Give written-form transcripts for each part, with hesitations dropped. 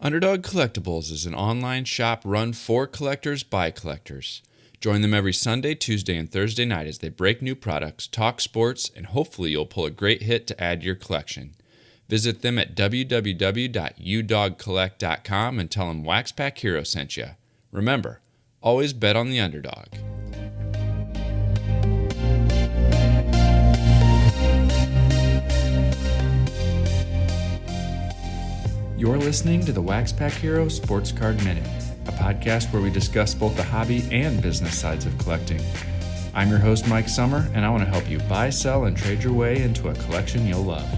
Underdog Collectibles is an online shop run for collectors by collectors. Join them every Sunday, Tuesday, and Thursday night as they break new products, talk sports, and hopefully you'll pull a great hit to add to your collection. Visit them at www.udogcollect.com and tell them Wax Pack Hero sent you. Remember, always bet on the underdog. You're listening to the Wax Pack Hero Sports Card Minute, a podcast where we discuss both the hobby and business sides of collecting. I'm your host, Mike Sommer, and I want to help you buy, sell, and trade your way into a collection you'll love.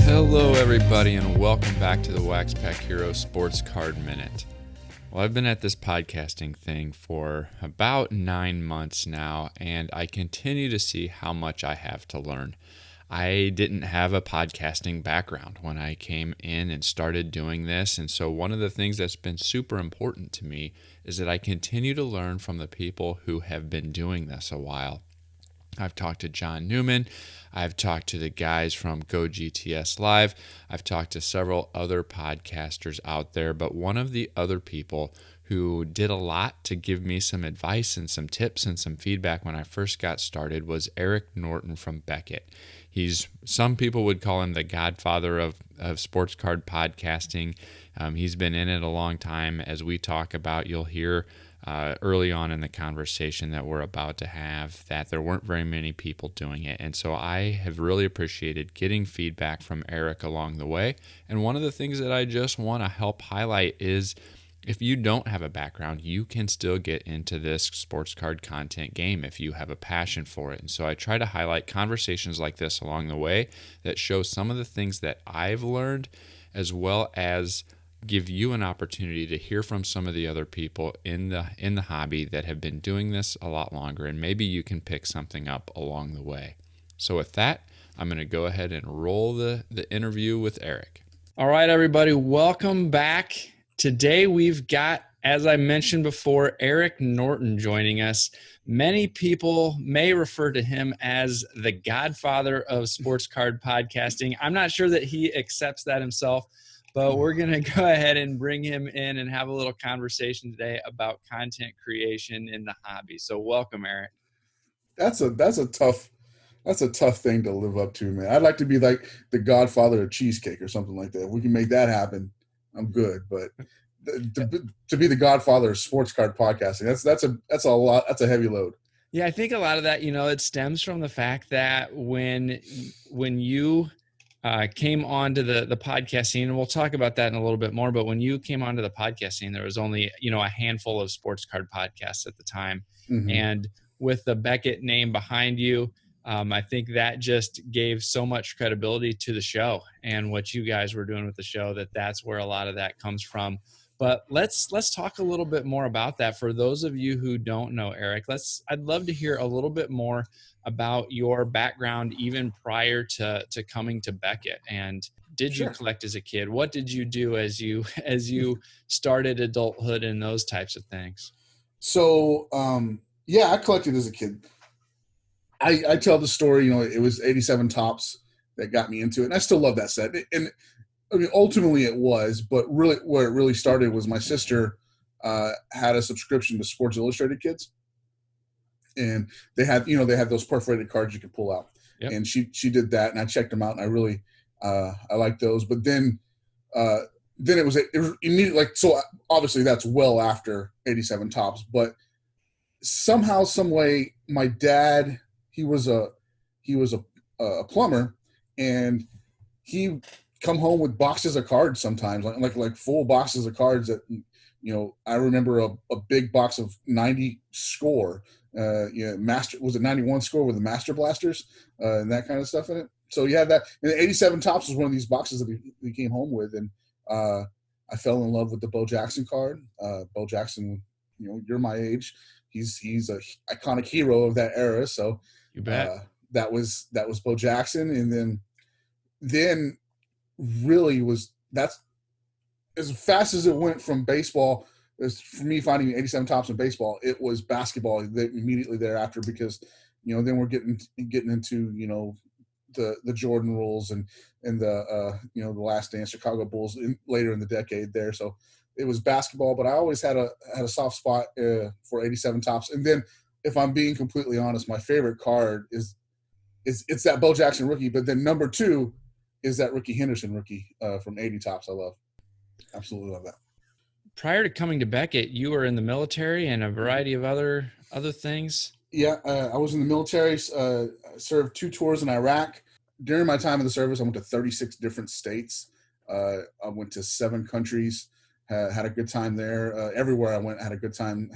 Hello, everybody, and welcome back to the Wax Pack Hero Sports Card Minute. Well, I've been at this podcasting thing for about 9 months now, and I continue to see how much I have to learn. I didn't have a podcasting background when I came in and started doing this, and so one of the things that's been super important to me is that I continue to learn from the people who have been doing this a while. I've talked to John Newman, I've talked to the guys from Go GTS Live, I've talked to several other podcasters out there, but one of the other people who did a lot to give me some advice and some tips and some feedback when I first got started was Eric Norton from Beckett. Some people would call him the godfather of sports card podcasting. He's been in it a long time. As we talk about, you'll hear early on in the conversation that we're about to have that there weren't very many people doing it. And so I have really appreciated getting feedback from Eric along the way. And one of the things that I just want to help highlight is if you don't have a background, you can still get into this sports card content game if you have a passion for it. And so I try to highlight conversations like this along the way that show some of the things that I've learned, as well as give you an opportunity to hear from some of the other people in the hobby that have been doing this a lot longer, and maybe you can pick something up along the way. So with that, I'm going to go ahead and roll the interview with Eric. All right, everybody, welcome back. Today we've got, as I mentioned before, Eric Norton joining us. Many people may refer to him as the godfather of sports card podcasting. I'm not sure that he accepts that himself, but we're going to go ahead and bring him in and have a little conversation today about content creation in the hobby. So welcome, Eric. That's a tough thing to live up to, man. I'd like to be like the godfather of cheesecake or something like that. If we can make that happen, I'm good. But to be the godfather of sports card podcasting, that's a lot. That's a heavy load. Yeah, I think a lot of that, it stems from the fact that when you came onto the podcast scene, and we'll talk about that in a little bit more, but when you came onto the podcast scene, there was only, a handful of sports card podcasts at the time. Mm-hmm. And with the Beckett name behind you, I think that just gave so much credibility to the show and what you guys were doing with the show, that's where a lot of that comes from. But let's talk a little bit more about that. For those of you who don't know Eric, I'd love to hear a little bit more about your background even prior to coming to Beckett. And did you collect as a kid? What did you do as you started adulthood and those types of things? So, I collected as a kid. I tell the story, it was 87 Topps that got me into it. And I still love that set. And I mean, ultimately it was, but really where it really started was my sister had a subscription to Sports Illustrated Kids. And they had those perforated cards you could pull out. Yep. And she did that, and I checked them out, and I really I liked those. But then it was immediately, like, so obviously that's well after 87 Topps, but somehow, some way, my dad, he was a plumber, and he come home with boxes of cards sometimes, like full boxes of cards that, I remember a big box of 90 score, was it 91 score with the Master Blasters and that kind of stuff in it. So you had that, and 87 Topps was one of these boxes that we came home with, and I fell in love with the Bo Jackson card. Bo Jackson, you're my age. He's a iconic hero of that era. So you bet. That was Bo Jackson, and then really that's as fast as it went from baseball. As for me finding 87 Topps in baseball, it was basketball immediately thereafter, because then we're getting into the Jordan rules and the the Last Dance, Chicago Bulls later in the decade there. So it was basketball, but I always had a soft spot for 87 Tops. And then, if I'm being completely honest, my favorite card is it's that Bo Jackson rookie. But then number 2 is that Ricky Henderson rookie from 80 Tops. I love, absolutely love that. Prior to coming to Beckett, you were in the military and a variety of other things. Yeah, I was in the military. Served 2 tours in Iraq. During my time in the service, I went to 36 different states. I went to 7 countries. Had a good time there. Everywhere I went, I had a good time.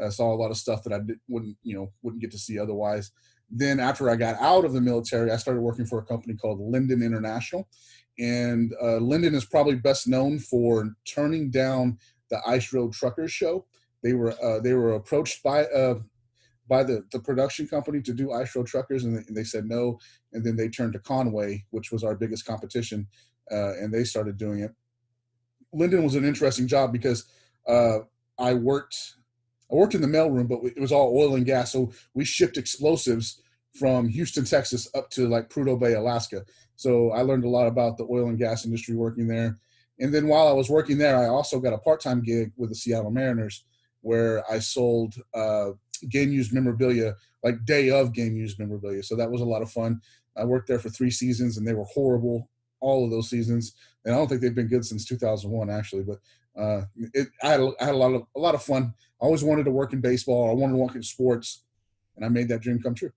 Saw a lot of stuff that I wouldn't get to see otherwise. Then after I got out of the military, I started working for a company called Linden International, and Linden is probably best known for turning down the Ice Road Truckers show. They were approached by the production company to do Ice Road Truckers, and they said no. And then they turned to Conway, which was our biggest competition, and they started doing it. Linden was an interesting job because I worked in the mailroom, but it was all oil and gas. So we shipped explosives from Houston, Texas, up to like Prudhoe Bay, Alaska. So I learned a lot about the oil and gas industry working there. And then while I was working there, I also got a part-time gig with the Seattle Mariners, where I sold game-used memorabilia, like day of game-used memorabilia. So that was a lot of fun. I worked there for 3 seasons, and they were horrible, all of those seasons. And I don't think they've been good since 2001, actually. But I had a lot of fun. I always wanted to work in baseball. I wanted to work in sports, and I made that dream come true.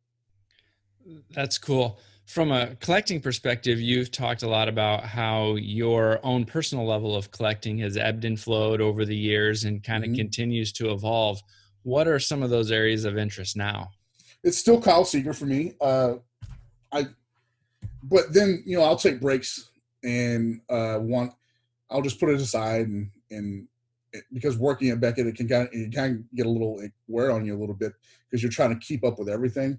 That's cool. From a collecting perspective, you've talked a lot about how your own personal level of collecting has ebbed and flowed over the years and kind of continues to evolve. What are some of those areas of interest now? It's still Kyle Seager for me. But then, I'll take breaks and I'll just put it aside and because working at Beckett, it can kind of get a little wear on you a little bit because you're trying to keep up with everything.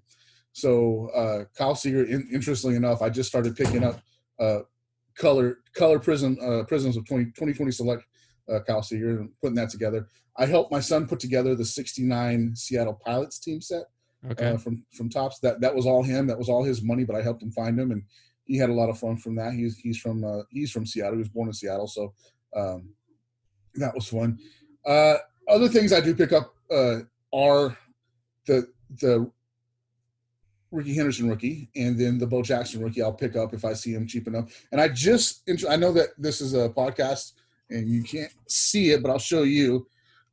So Kyle Seager, interestingly enough, I just started picking up color prisms of 2020 Select Kyle Seager and putting that together. I helped my son put together the 69 Seattle Pilots team set from Topps. That was all him. That was all his money, but I helped him find them, and he had a lot of fun from that. He's from Seattle. He was born in Seattle, so that was fun. Other things I do pick up are the Ricky Henderson rookie, and then the Bo Jackson rookie I'll pick up if I see him cheap enough. And I know that this is a podcast and you can't see it, but I'll show you.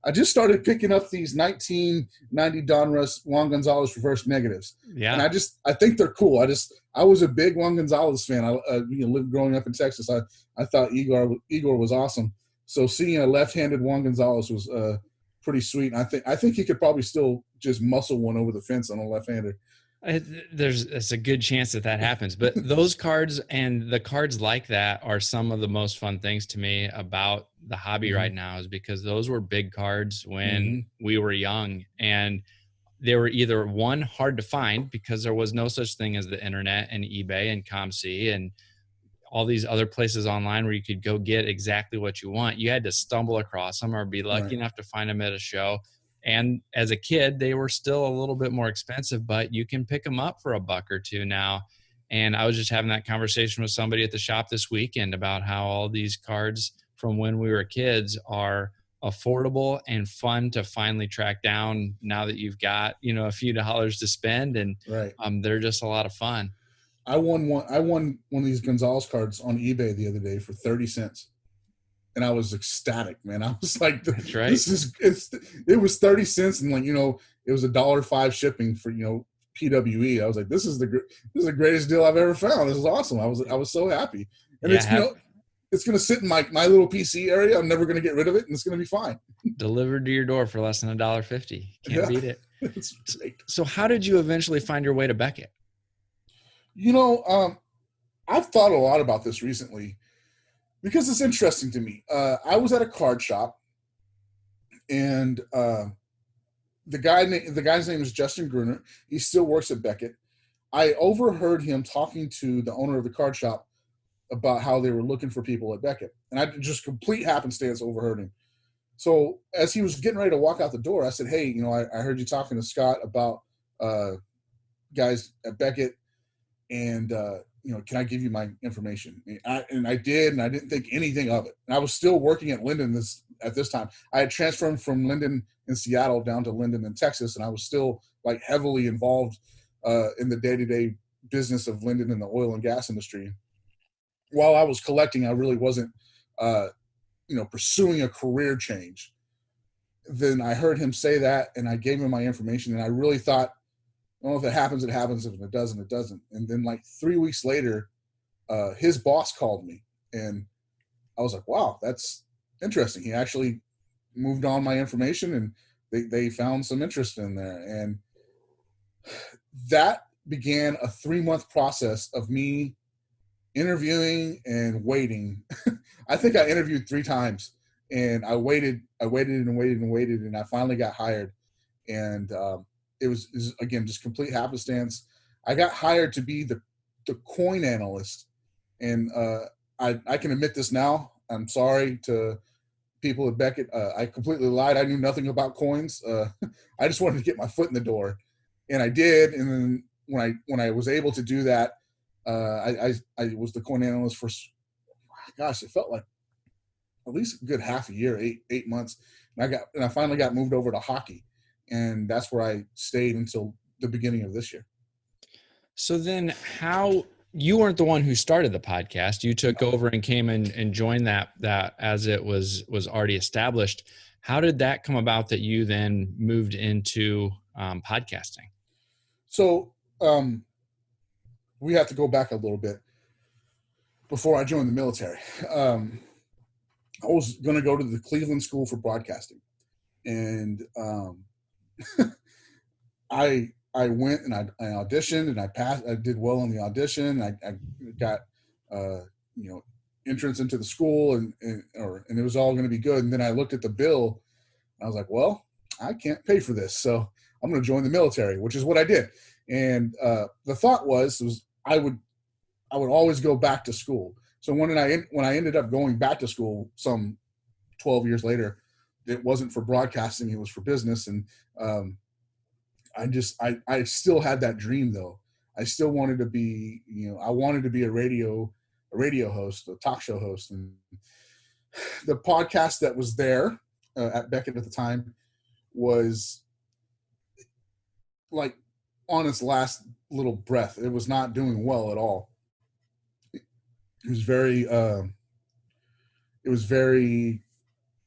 I just started picking up these 1990 Donruss Juan Gonzalez reverse negatives. Yeah. And I think they're cool. I was a big Juan Gonzalez fan. I lived growing up in Texas. I thought Igor was awesome. So seeing a left-handed Juan Gonzalez was pretty sweet. And I think he could probably still just muscle one over the fence on a left-hander. It's a good chance that happens, but those cards and the cards like that are some of the most fun things to me about the hobby right now, is because those were big cards when we were young, and they were either hard to find because there was no such thing as the internet and eBay and ComC and all these other places online where you could go get exactly what you want. You had to stumble across them or be lucky enough to find them at a show. And as a kid, they were still a little bit more expensive, but you can pick them up for $1 or $2 now. And I was just having that conversation with somebody at the shop this weekend about how all these cards from when we were kids are affordable and fun to finally track down now that you've got, a few dollars to spend, and they're just a lot of fun. I won one of these Gonzalez cards on eBay the other day for 30 cents. And I was ecstatic, man. I was like, That's right. It was 30 cents, and it was $1.05 shipping for PWE. I was like, this is the greatest deal I've ever found. This is awesome. I was so happy. And it's gonna sit in my little PC area. I'm never gonna get rid of it, and it's gonna be fine. Delivered to your door for less than $1.50. Can't beat it. It's great. So how did you eventually find your way to Beckett? I've thought a lot about this recently, because it's interesting to me. I was at a card shop, and the guy's name is Justin Gruner. He still works at Beckett. I overheard him talking to the owner of the card shop about how they were looking for people at Beckett, and I just complete happenstance overheard him. So as he was getting ready to walk out the door, I said, "Hey, I heard you talking to Scott about guys at Beckett. and can I give you my information? And I did, and I didn't think anything of it. And I was still working at Linden at this time. I had transferred from Linden in Seattle down to Linden in Texas, and I was still like heavily involved in the day-to-day business of Linden in the oil and gas industry. While I was collecting, I really wasn't, pursuing a career change. Then I heard him say that, and I gave him my information, and I really thought, well, if it happens, it happens. If it doesn't, it doesn't. And then like 3 weeks later, his boss called me, and I was like, wow, that's interesting. He actually moved on my information, and they found some interest in there. And that began a 3-month process of me interviewing and waiting. I think I interviewed 3 times, and I waited and waited and waited, and I finally got hired. And it was again just complete happenstance. I got hired to be the coin analyst, and I can admit this now. I'm sorry to people at Beckett. I completely lied. I knew nothing about coins. I just wanted to get my foot in the door, and I did. And then when I was able to do that, I was the coin analyst for, gosh, it felt like at least a good half a year, 8 months. And I finally got moved over to hockey, and that's where I stayed until the beginning of this year. So then how you weren't the one who started the podcast. You took over and came and joined that as it was already established. How did that come about that you then moved into podcasting? So we have to go back a little bit. Before I joined the military, I was going to go to the Cleveland School for Broadcasting, and I went and I auditioned, and I passed. I did well on the audition. I got entrance into the school, and it was all going to be good. And then I looked at the bill, and I was like, well, I can't pay for this, so I'm going to join the military, which is what I did. And the thought was I would always go back to school. So when I ended up going back to school some 12 years later, it wasn't for broadcasting, it was for business. And I still had that dream though. I still wanted to be, I wanted to be a radio host, a talk show host. And the podcast that was there at Beckett at the time was like on its last little breath. It was not doing well at all. It was very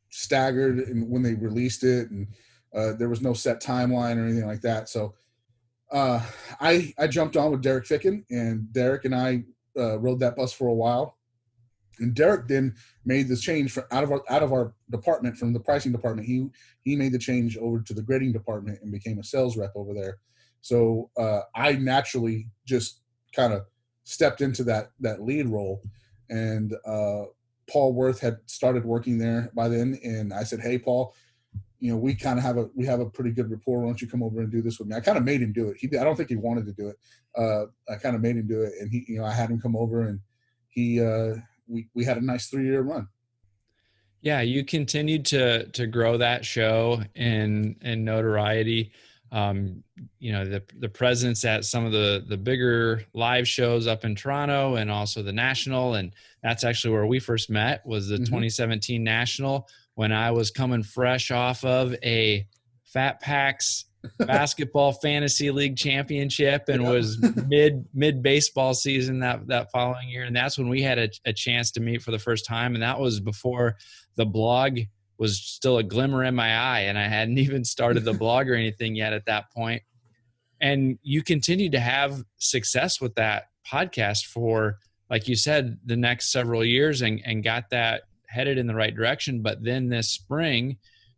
staggered when they released it, and there was no set timeline or anything like that. So I jumped on with Derek Ficken, and Derek and I rode that bus for a while. And Derek then made this change out of our department, from the pricing department. He made the change over to the grading department and became a sales rep over there. So I naturally just kind of stepped into that lead role, and Paul Worth had started working there by then. And I said, hey, Paul, we kind of have a pretty good rapport. Why don't you come over and do this with me? I kind of made him do it. I don't think he wanted to do it. I kind of made him do it, and I had him come over, and we had a nice 3-year run. Yeah, you continued to grow that show in notoriety. The presence at some of the bigger live shows up in Toronto, and also the National. And that's actually where we first met, was the 2017 National, when I was coming fresh off of a Fat Packs basketball fantasy league championship, and was mid baseball season that following year. And that's when we had a chance to meet for the first time. And that was before the blog was still a glimmer in my eye, and I hadn't even started the blog or anything yet at that point. And you continued to have success with that podcast for, like you said, the next several years, and got that headed in the right direction. But then this spring,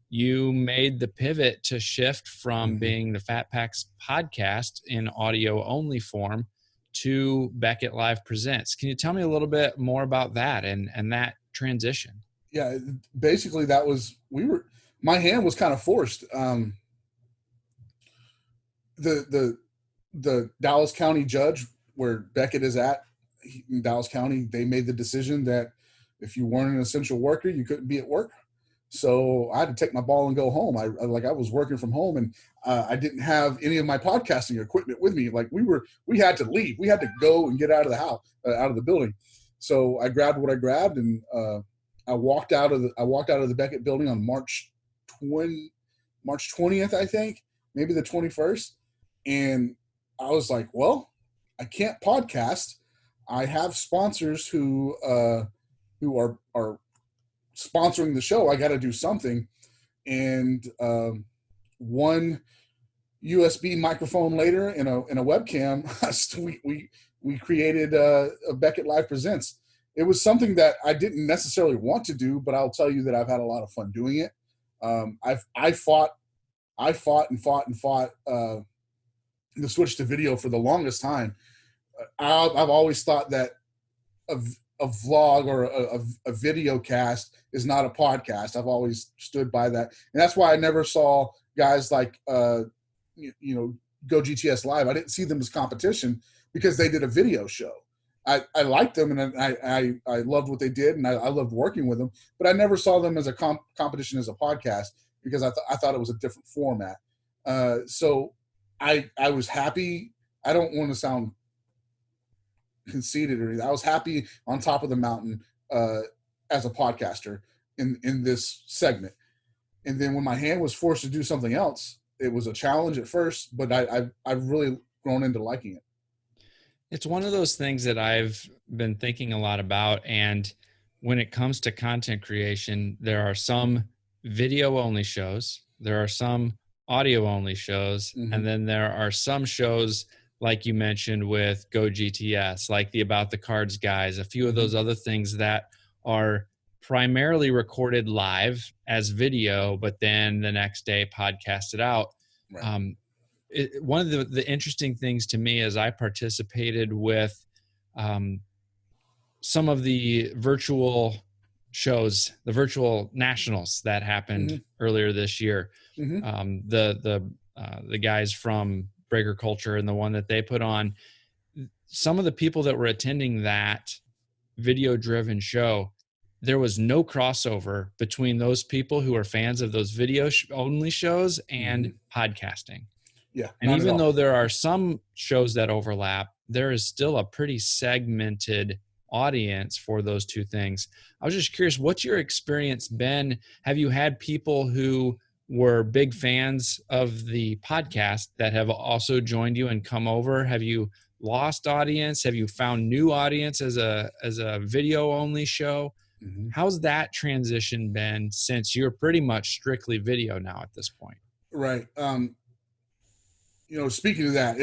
you made the pivot to shift from being the Fat Packs podcast in audio only form to Beckett Live Presents. Can you tell me a little bit more about that and that transition? Yeah, basically that was, my hand was kind of forced. The Dallas County judge, where Beckett is at, in Dallas County, they made the decision that if you weren't an essential worker, you couldn't be at work. So I had to take my ball and go home. I was working from home, and I didn't have any of my podcasting equipment with me. Like we had to leave. We had to go and get out of the house, out of the building. So I grabbed what I grabbed, and I walked out of the Beckett building on March 20th, I think, maybe the 21st. And I was like, well, I can't podcast. I have sponsors who are sponsoring the show. I got to do something. And one USB microphone later in a webcam, we created a Beckett Live Presents. It was something that I didn't necessarily want to do, but I'll tell you that I've had a lot of fun doing it. I fought the switch to video for the longest time. I've always thought that a vlog or a video cast is not a podcast. I've always stood by that. And that's why I never saw guys like, Go GTS Live. I didn't see them as competition because they did a video show. I liked them, and I loved what they did, and I loved working with them, but I never saw them as a competition as a podcast because I thought it was a different format. So I was happy. I don't want to sound conceited or anything. I was happy on top of the mountain as a podcaster in this segment. And then when my hand was forced to do something else, it was a challenge at first, but I've really grown into liking it. It's one of those things that I've been thinking a lot about. And when it comes to content creation, there are some video only shows, there are some audio only shows, Mm-hmm. and then there are some shows like you mentioned with Go GTS, like the About the Cards guys, a few of those other things that are primarily recorded live as video, but then the next day podcasted out. Right. One of the interesting things to me is I participated with some of the virtual shows, the virtual nationals that happened earlier this year. Mm-hmm. The guys from Breaker Culture and the one that they put on, some of the people that were attending that video driven show, there was no crossover between those people who are fans of those video only shows and podcasting. Yeah. And even though there are some shows that overlap, there is still a pretty segmented audience for those two things. I was just curious, what's your experience been? Have you had people who were big fans of the podcast that have also joined you and come over? Have you lost audience? Have you found new audience as a video only show? How's that transition been since you're pretty much strictly video now at this point? Right. Speaking of that,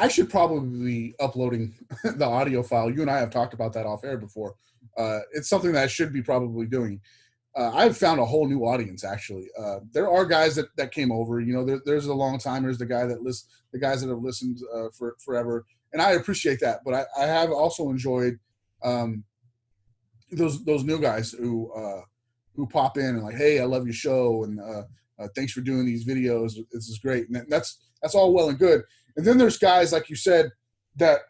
I should probably be uploading the audio file. You and I have talked about that off air before. It's something that I should be probably doing. I've found a whole new audience, actually. There are guys that came over. There's the long timers, the guys that have listened for forever, and I appreciate that. But I have also enjoyed those new guys who pop in and like, hey, I love your show, and thanks for doing these videos. This is great, and that's all well and good. And then there's guys, like you said, that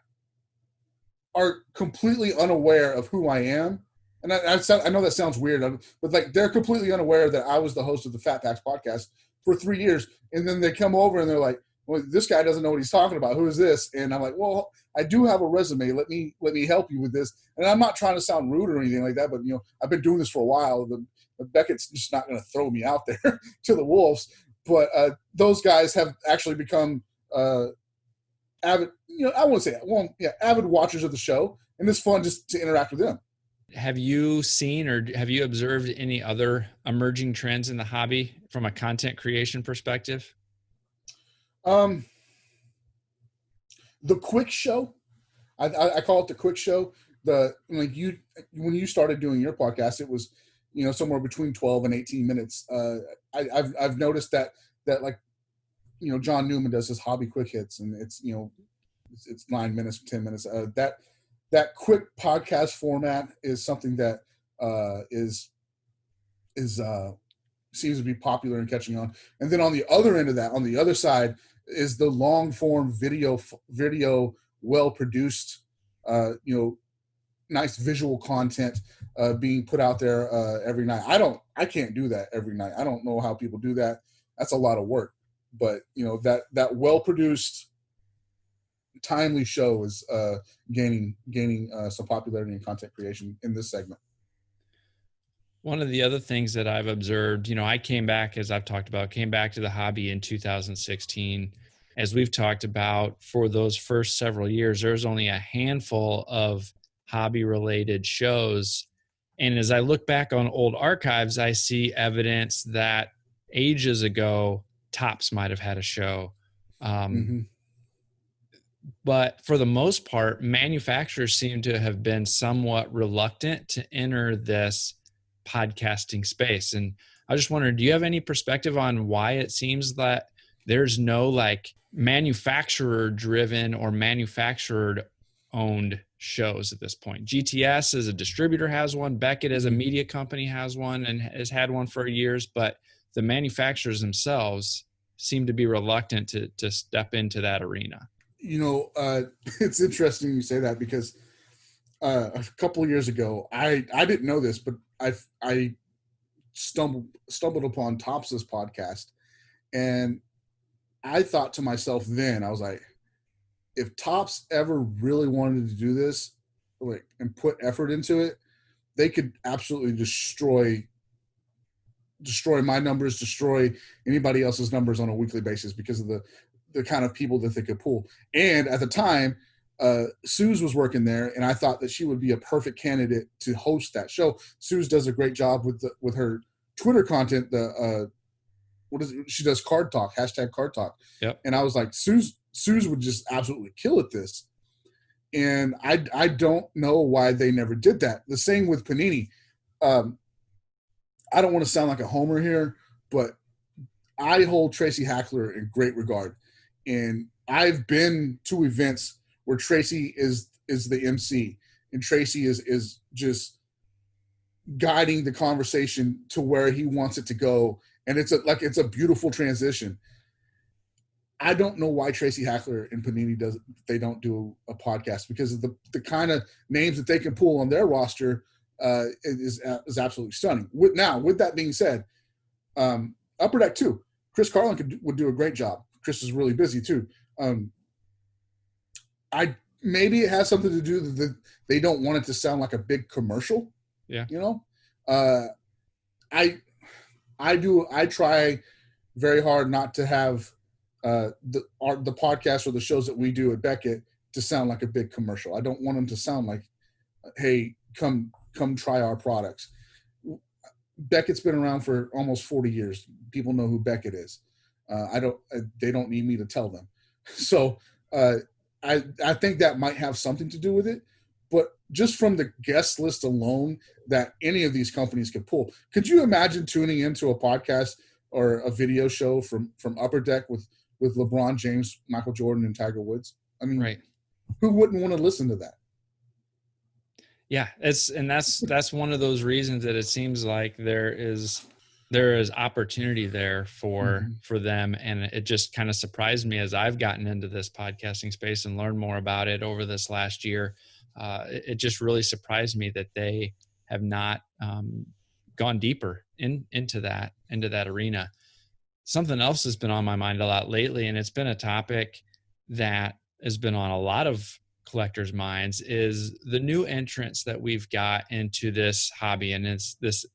are completely unaware of who I am. And I know that sounds weird, but like they're completely unaware that I was the host of the Fat Packs podcast for 3 years. And then they come over and they're like, well, this guy doesn't know what he's talking about. Who is this? And I'm like, well, I do have a resume. Let me help you with this. And I'm not trying to sound rude or anything like that, but I've been doing this for a while. The Beckett's just not going to throw me out there to the wolves. But those guys have actually become avid, I won't say that. Well, yeah, avid watchers of the show, and it's fun just to interact with them. Have you seen or have you observed any other emerging trends in the hobby from a content creation perspective? The quick show, I call it the quick show. When you started doing your podcast, it was somewhere between 12 and 18 minutes. I've noticed that like John Newman does his hobby quick hits, and it's 9 minutes, 10 minutes. That quick podcast format is something that seems to be popular and catching on. And then on the other end of that, on the other side, is the long form video, well produced, nice visual content being put out there every night. I can't do that every night. I don't know how people do that. That's a lot of work. But that well produced, timely show is gaining some popularity in content creation in this segment. One of the other things that I've observed, I came back, as I've talked about, came back to the hobby in 2016. As we've talked about, for those first several years, there was only a handful of hobby related shows. And as I look back on old archives, I see evidence that ages ago, Topps might have had a show. But for the most part, manufacturers seem to have been somewhat reluctant to enter this podcasting space. And I just wondered, do you have any perspective on why it seems that there's no like manufacturer driven or manufacturer owned shows at this point? GTS as a distributor has one, Beckett as a media company has one and has had one for years, but the manufacturers themselves seem to be reluctant to step into that arena. It's interesting you say that, because a couple of years ago, I didn't know this, but I stumbled upon Topps' podcast, and I thought to myself then, I was like, if Topps ever really wanted to do this, like, and put effort into it, they could absolutely destroy my numbers, destroy anybody else's numbers on a weekly basis because of the kind of people that they could pull. And at the time, Suze was working there, and I thought that she would be a perfect candidate to host that show. Suze does a great job with her Twitter content. She does card talk, #card talk. Yep. And I was like, Suze would just absolutely kill at this. And I don't know why they never did that. The same with Panini. I don't want to sound like a homer here, but I hold Tracy Hackler in great regard. And I've been to events where Tracy is the MC, and Tracy is just guiding the conversation to where he wants it to go. And it's a beautiful transition. I don't know why Tracy Hackler and Panini don't do a podcast, because of the kind of names that they can pull on their roster is absolutely stunning. With that being said, Upper Deck 2, Chris Carlin would do a great job. Chris is really busy too. Maybe it has something to do that they don't want it to sound like a big commercial. Yeah. I try very hard not to have the podcast or the shows that we do at Beckett to sound like a big commercial. I don't want them to sound like, hey, come try our products. Beckett's been around for almost 40 years. People know who Beckett is. They don't need me to tell them. So I think that might have something to do with it. But just from the guest list alone that any of these companies could pull, could you imagine tuning into a podcast or a video show from Upper Deck with LeBron James, Michael Jordan, and Tiger Woods? I mean, right. Who wouldn't want to listen to that? Yeah, that's one of those reasons that it seems like there is opportunity there for them. And it just kind of surprised me as I've gotten into this podcasting space and learned more about it over this last year. It just really surprised me that they have not gone deeper into that arena. Something else has been on my mind a lot lately, and it's been a topic that has been on a lot of collectors' minds, is the new entrants that we've got into this hobby, and it's this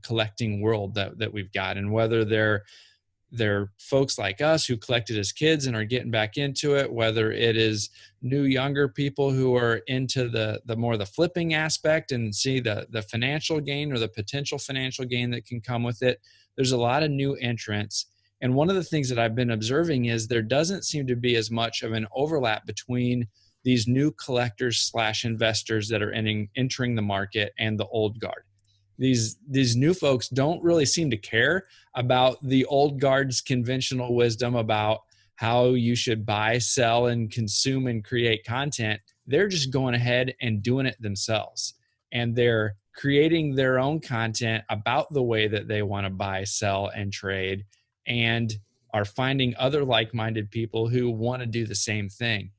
collecting world that we've got, and whether they're folks like us who collected as kids and are getting back into it, whether it is new younger people who are into the more the flipping aspect and see the financial gain or the potential financial gain that can come with it. There's a lot of new entrants. And one of the things that I've been observing is there doesn't seem to be as much of an overlap between these new collectors / investors that are entering the market and the old guard. These new folks don't really seem to care about the old guard's conventional wisdom about how you should buy, sell, and consume and create content. They're just going ahead and doing it themselves. And they're creating their own content about the way that they want to buy, sell, and trade, and are finding other like-minded people who want to do the same thing.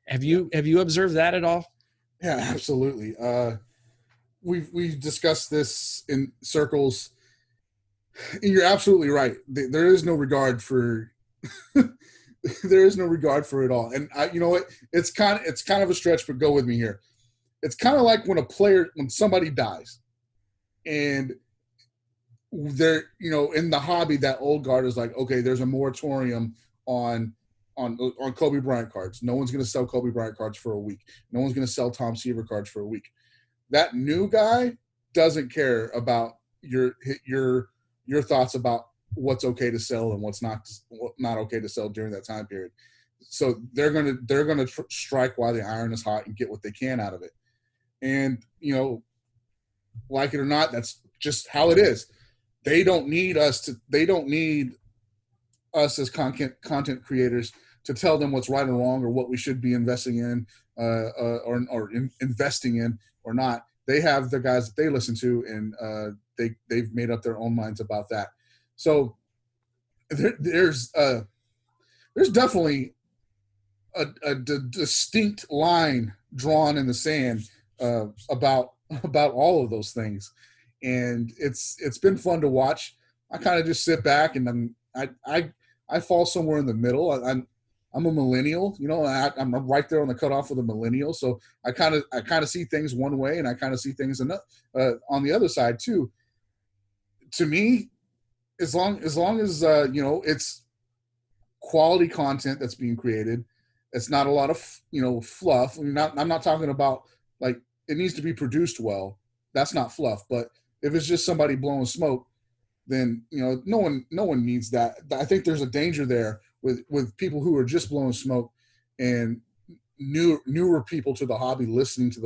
Have you observed that at all? Yeah, absolutely. We've discussed this in circles. You're absolutely right. There is no regard for there is no regard for it all. And you know what? It's kind of a stretch, but go with me here. It's kind of like when somebody dies, and they're in the hobby, that old guard is like, okay, there's a moratorium on on Kobe Bryant cards. No one's going to sell Kobe Bryant cards for a week. No one's going to sell Tom Seaver cards for a week. That new guy doesn't care about your thoughts about what's okay to sell and what's not okay to sell during that time period. So they're gonna strike while the iron is hot and get what they can out of it. And like it or not, that's just how it is. They don't need us to. They don't need us as content creators to tell them what's right or wrong or what we should be investing in investing in or not. They have the guys that they listen to, and they've made up their own minds about that. So there's definitely a distinct line drawn in the sand about all of those things, and it's been fun to watch. I kind of just sit back, and I fall somewhere in the middle. I'm a millennial, I'm right there on the cutoff of the millennial. So I kind of see things one way, and I kind of see things on the other side too. To me, as long as it's quality content that's being created, it's not a lot of fluff. I'm not talking about like it needs to be produced well. That's not fluff. But if it's just somebody blowing smoke, then no one needs that. I think there's a danger there with people who are just blowing smoke, and newer people to the hobby listening to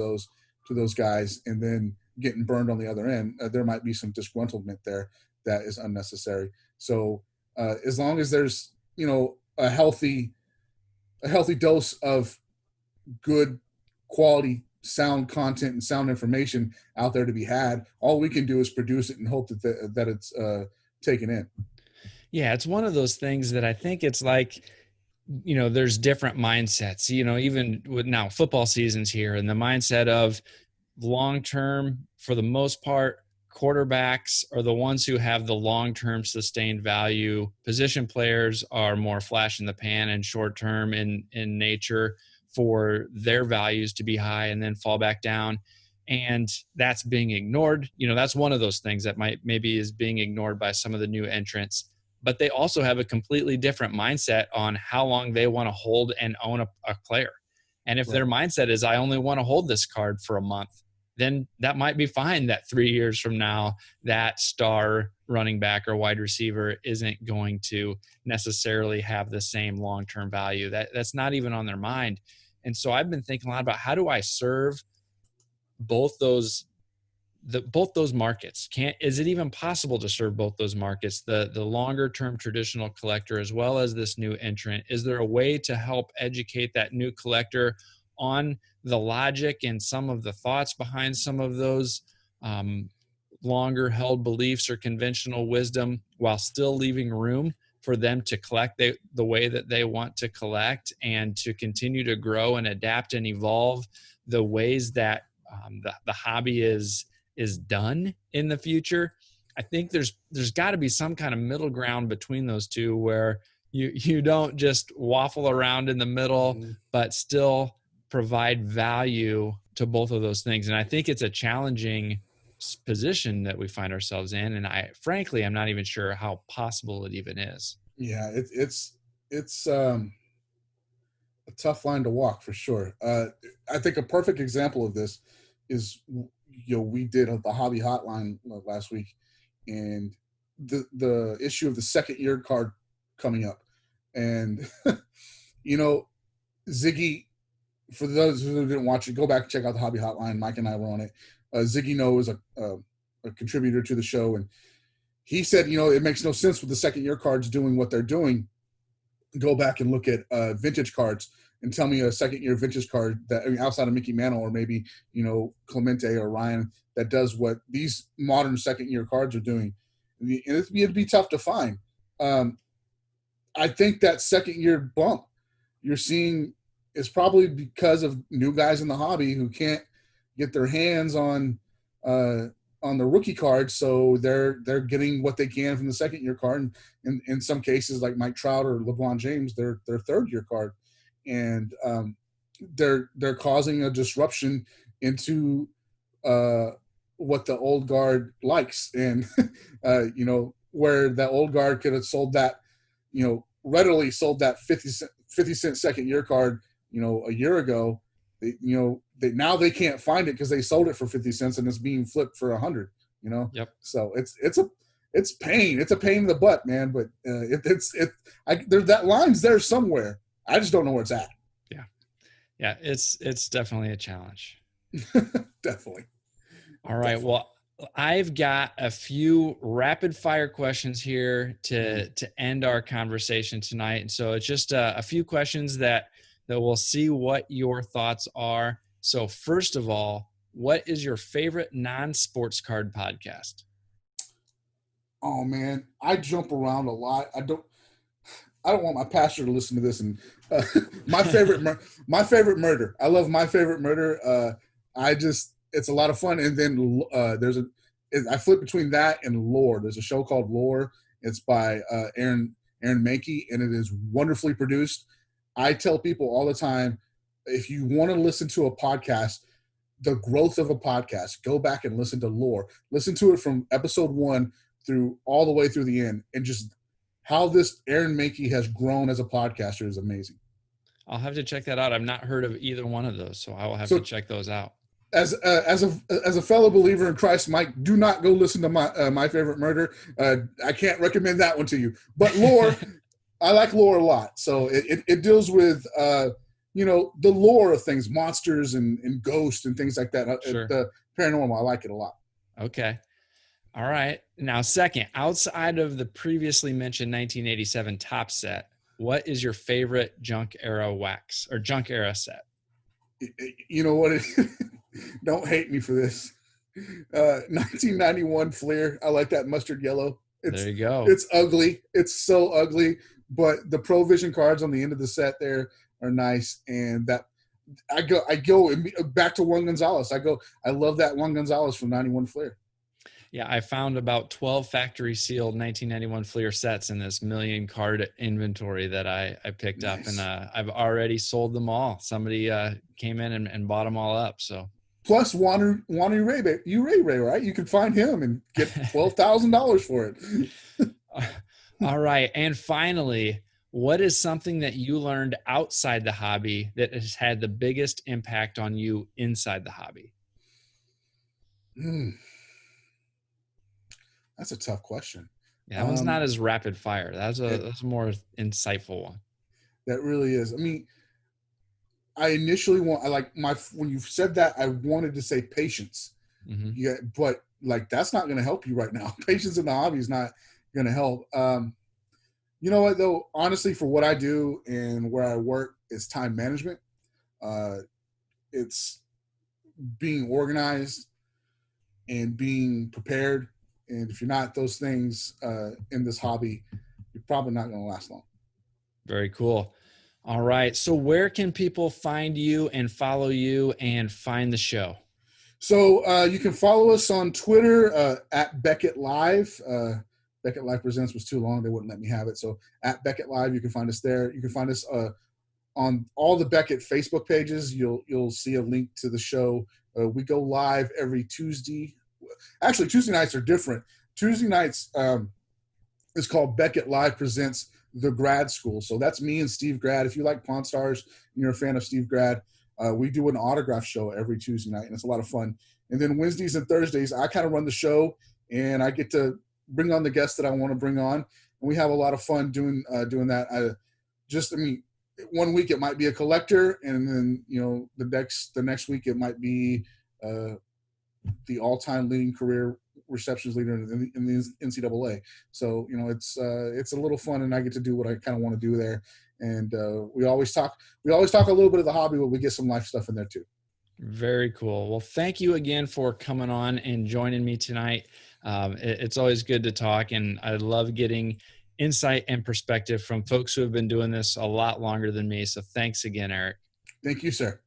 those guys and then getting burned on the other end. There might be some disgruntlement there that is unnecessary. So as long as there's a healthy dose of good quality sound content and sound information out there to be had, all we can do is produce it and hope that it's taken in. Yeah, it's one of those things that I think it's like, there's different mindsets, even with now football season's here, and the mindset of long-term, for the most part, quarterbacks are the ones who have the long-term sustained value. Position players are more flash in the pan and short-term in nature for their values to be high and then fall back down. And that's being ignored. That's one of those things that maybe is being ignored by some of the new entrants. But they also have a completely different mindset on how long they want to hold and own a player. And if their mindset is, I only want to hold this card for a month, then that might be fine that 3 years from now, that star running back or wide receiver isn't going to necessarily have the same long-term value. That's not even on their mind. And so I've been thinking a lot about how do I serve both those markets. Is it even possible to serve both those markets, the longer term traditional collector as well as this new entrant? Is there a way to help educate that new collector on the logic and some of the thoughts behind some of those longer held beliefs or conventional wisdom, while still leaving room for them to collect the way that they want to collect and to continue to grow and adapt and evolve the ways that the hobby is done in the future? I think there's got to be some kind of middle ground between those two where you don't just waffle around in the middle, but still provide value to both of those things. And I think it's a challenging position that we find ourselves in. And I'm not even sure how possible it even is. Yeah, it's a tough line to walk for sure. I think a perfect example of this is, we did the hobby hotline last week, and the issue of the second year card coming up, and Ziggy, for those who didn't watch it, go back and check out the hobby hotline. Mike and I were on it. Ziggy No is a contributor to the show, and he said, it makes no sense with the second year cards doing what they're doing. Go back and look at vintage cards and tell me a second year vintage card that, outside of Mickey Mantle or maybe, Clemente or Ryan, that does what these modern second year cards are doing. And it'd be tough to find. I think that second year bump, you're seeing it's probably because of new guys in the hobby who can't get their hands on the rookie card, so they're getting what they can from the second year card, and in some cases like Mike Trout or LeBron James, their third year card, and they're causing a disruption into what the old guard likes, and where that old guard could have sold that, readily sold that 50 cent second year card, a year ago. Now they can't find it because they sold it for 50 cents and it's being flipped for 100. Yep. So it's pain. It's a pain in the butt, man. But there's that line's there somewhere. I just don't know where it's at. Yeah. It's definitely a challenge. Definitely. All right. Definitely. Well, I've got a few rapid fire questions here to end our conversation tonight. And so it's just a few questions that we'll see what your thoughts are. So first of all, what is your favorite non-sports card podcast? Oh man, I jump around a lot. I don't want my pastor to listen to this. And my favorite murder. I love My Favorite Murder. It's a lot of fun. And then I flip between that and Lore. There's a show called Lore. It's by Aaron Mankey, and it is wonderfully produced. I tell people all the time, if you want to listen to a podcast, the growth of a podcast, go back and listen to Lore. Listen to it from episode 1 through all the way through the end, and just how this Aaron Mankey has grown as a podcaster is amazing. I'll have to check that out. I've not heard of either one of those, so I will have to check those out. As a fellow believer in Christ, Mike, do not go listen to My Favorite Murder. I can't recommend that one to you. But Lore, I like Lore a lot. So it deals with the lore of things, monsters and ghosts and things like that. Sure. The paranormal, I like it a lot. Okay. All right. Now, second, outside of the previously mentioned 1987 top set, what is your favorite junk era wax or junk era set? You know what? Don't hate me for this. 1991 Fleer. I like that mustard yellow. There you go. It's ugly. It's so ugly, but the Provision cards on the end of the set there are nice. And that I go back to Juan Gonzalez. I love that Juan Gonzalez from 91 Fleer. Yeah, I found about 12 factory sealed 1991 Fleer sets in this million card inventory that I picked up, and I've already sold them all. Somebody came in and bought them all up. So plus Juan Ray, right? You can find him and get $12,000 for it. All right, and finally, what is something that you learned outside the hobby that has had the biggest impact on you inside the hobby? That's a tough question. Yeah, that one's not as rapid fire. That's a more insightful one. That really is. I mean, I initially when you said that, I wanted to say patience. Mm-hmm. Yeah, but that's not going to help you right now. Patience in the hobby is not going to help. You know what though? Honestly, for what I do and where I work, is time management. It's being organized and being prepared. And if you're not those things in this hobby, you're probably not going to last long. Very cool. All right. So where can people find you and follow you and find the show? So you can follow us on Twitter at Beckett Live. Beckett Live Presents was too long. They wouldn't let me have it. So at Beckett Live, you can find us there. You can find us on all the Beckett Facebook pages. You'll see a link to the show. We go live every Tuesday. Actually, Tuesday nights are different. Tuesday nights is called Beckett Live Presents The Grad School. So that's me and Steve Grad. If you like Pawn Stars and you're a fan of Steve Grad, we do an autograph show every Tuesday night, and it's a lot of fun. And then Wednesdays and Thursdays, I kind of run the show, and I get to bring on the guests that I want to bring on. And we have a lot of fun doing that. One week it might be a collector, and then the next week it might be the all-time leading career receptions leader in the NCAA. So it's a little fun, and I get to do what I kind of want to do there. And we always talk a little bit of the hobby, but we get some life stuff in there too. Very cool. Well, thank you again for coming on and joining me tonight. It's always good to talk, and I love getting insight and perspective from folks who have been doing this a lot longer than me. So thanks again, Eric. Thank you, sir.